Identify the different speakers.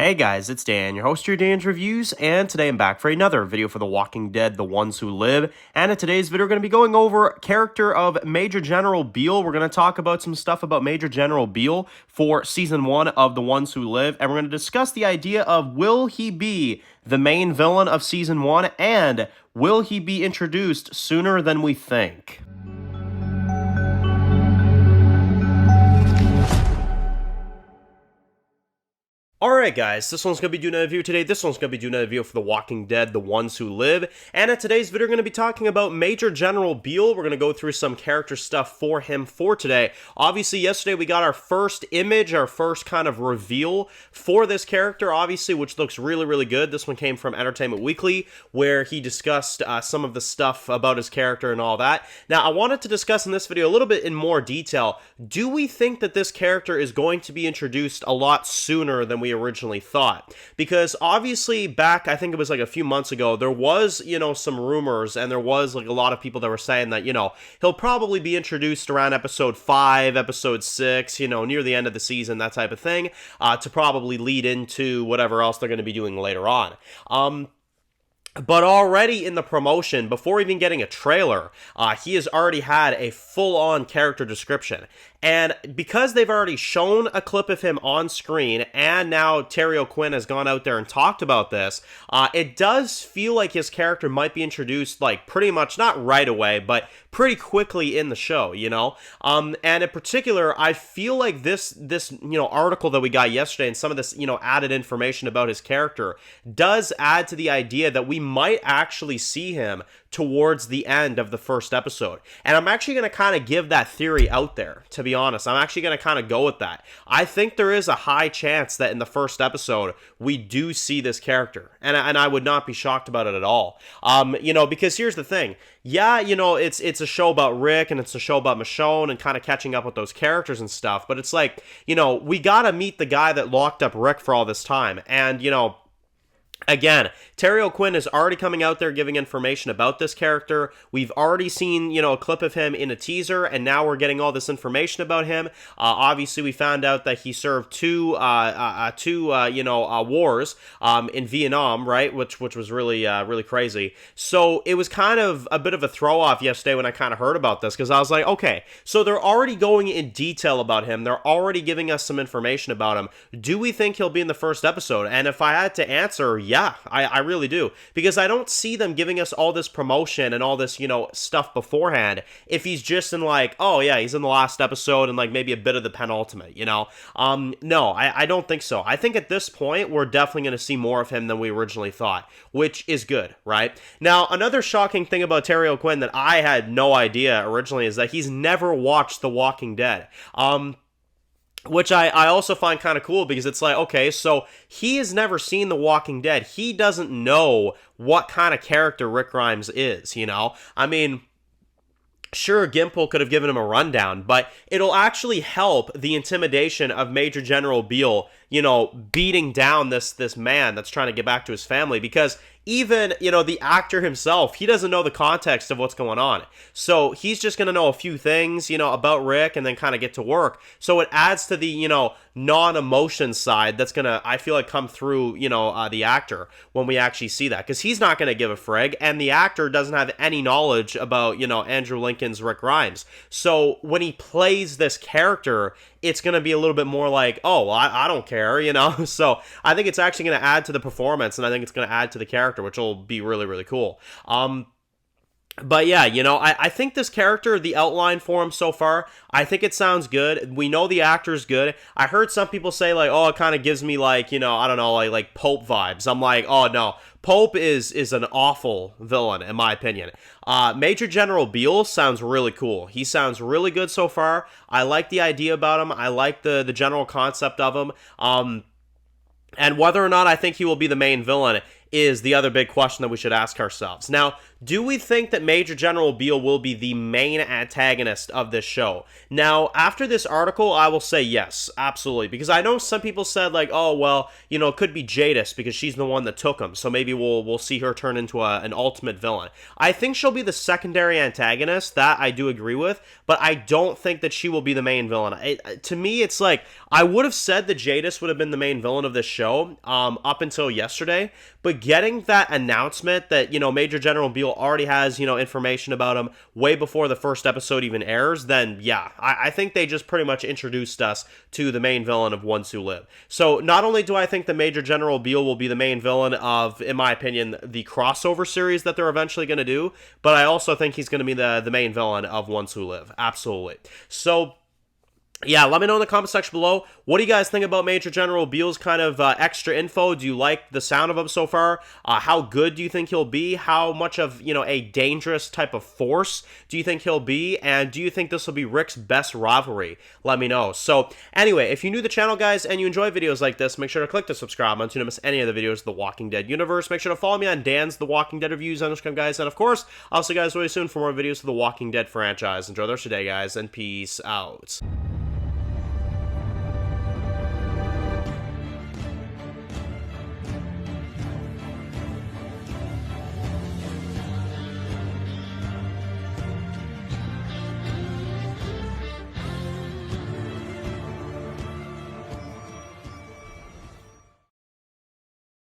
Speaker 1: Hey guys, it's Dan, your host of your Dan's Reviews, and today I'm back for another video for The Walking Dead, The Ones Who Live. And in today's video, we're going to be going over character of Major General Beale. We're going to talk about some stuff about Major General Beale for Season 1 of The Ones Who Live, and we're going to discuss the idea of will he be the main villain of Season 1, and will he be introduced sooner than we think? Alright guys, this one's going to be doing a review today. This one's going to be doing a review for The Walking Dead, The Ones Who Live. And in today's video, we're going to be talking about Major General Beale. We're going to go through some character stuff for him for today. Obviously, yesterday we got our first image, our first kind of reveal for this character, obviously, which looks really, really good. This one came from Entertainment Weekly, where he discussed some of the stuff about his character and all that. Now, I wanted to discuss in this video a little bit in more detail. Do we think that this character is going to be introduced a lot sooner than we originally thought? Because obviously back, I think it was like a few months ago, there was, some rumors, and there was like a lot of people that were saying that, he'll probably be introduced around episode 5, episode 6, near the end of the season, that type of thing, to probably lead into whatever else they're going to be doing later on. But already in the promotion, before even getting a trailer, he has already had a full-on character description. And because they've already shown a clip of him on screen, and now Terry O'Quinn has gone out there and talked about this, it does feel like his character might be introduced, like, pretty much, not right away, but pretty quickly in the show, And in particular, I feel like this article that we got yesterday and some of this, added information about his character does add to the idea that we might actually see him towards the end of the first episode. And I'm actually going to kind of give that theory out there, to be honest. I'm actually going to kind of go with that. I think there is a high chance that in the first episode, we do see this character. And I would not be shocked about it at all. Because here's the thing. Yeah, it's a show about Rick, and it's a show about Michonne, and kind of catching up with those characters and stuff. But it's like, we got to meet the guy that locked up Rick for all this time. And, again, Terry O'Quinn is already coming out there giving information about this character. We've already seen, a clip of him in a teaser, and now we're getting all this information about him. Obviously, we found out that he served two wars in Vietnam, right? Which was really, really crazy. So it was kind of a bit of a throw-off yesterday when I kind of heard about this, because I was like, okay, so they're already going in detail about him. They're already giving us some information about him. Do we think he'll be in the first episode? And if I had to answer, yeah, I really do. Because I don't see them giving us all this promotion and all this, stuff beforehand if he's just in like, oh yeah, he's in the last episode and like maybe a bit of the penultimate, No, I don't think so. I think at this point, we're definitely going to see more of him than we originally thought, which is good, right? Now, another shocking thing about Terry O'Quinn that I had no idea originally is that he's never watched The Walking Dead. Which I also find kind of cool, because it's like, okay, so he has never seen The Walking Dead. He doesn't know what kind of character Rick Grimes is, I mean, sure, Gimple could have given him a rundown, but it'll actually help the intimidation of Major General Beale, beating down this man that's trying to get back to his family, because even, the actor himself, he doesn't know the context of what's going on. So he's just going to know a few things, about Rick, and then kind of get to work. So it adds to the, non-emotion side that's going to, I feel like, come through, the actor when we actually see that. Because he's not going to give a frig, and the actor doesn't have any knowledge about, Andrew Lincoln's Rick Grimes. So when he plays this character, it's going to be a little bit more like, oh, well, I don't care, So I think it's actually going to add to the performance, and I think it's going to add to the character, which will be really, really cool. But yeah, I think this character, the outline for him so far, I think it sounds good. We know the actor's good. I heard some people say, like, oh, it kind of gives me, like, I don't know, like Pope vibes. I'm like, oh, no. Pope is an awful villain, in my opinion. Major General Beale sounds really cool. He sounds really good so far. I like the idea about him. I like the general concept of him. And whether or not I think he will be the main villain is the other big question that we should ask ourselves. Now, do we think that Major General Beale will be the main antagonist of this show? Now, after this article, I will say yes, absolutely. Because I know some people said, like, oh, well, you know, it could be Jadis because she's the one that took him. So maybe we'll see her turn into an ultimate villain. I think she'll be the secondary antagonist. That I do agree with. But I don't think that she will be the main villain. To me, it's like, I would have said that Jadis would have been the main villain of this show up until yesterday. But getting that announcement that, you know, Major General Beale already has, you know, information about him way before the first episode even airs, then yeah, I think they just pretty much introduced us to the main villain of Ones Who Live. So not only do I think the Major General Beale will be the main villain of, in my opinion, the crossover series that they're eventually going to do, but I also think he's going to be the main villain of Ones Who Live. Absolutely. So yeah, let me know in the comment section below. What do you guys think about Major General Beale's kind of extra info? Do you like the sound of him so far? How good do you think he'll be? How much of, you know, a dangerous type of force do you think he'll be? And do you think this will be Rick's best rivalry? Let me know. So anyway, if you're new to the channel, guys, and you enjoy videos like this, make sure to click the subscribe button so you don't miss any of the videos of the Walking Dead universe. Make sure to follow me on Dan's The Walking Dead Reviews on Instagram, guys. And of course, I'll see you guys really soon for more videos of the Walking Dead franchise. Enjoy the rest of your day, guys, and peace out.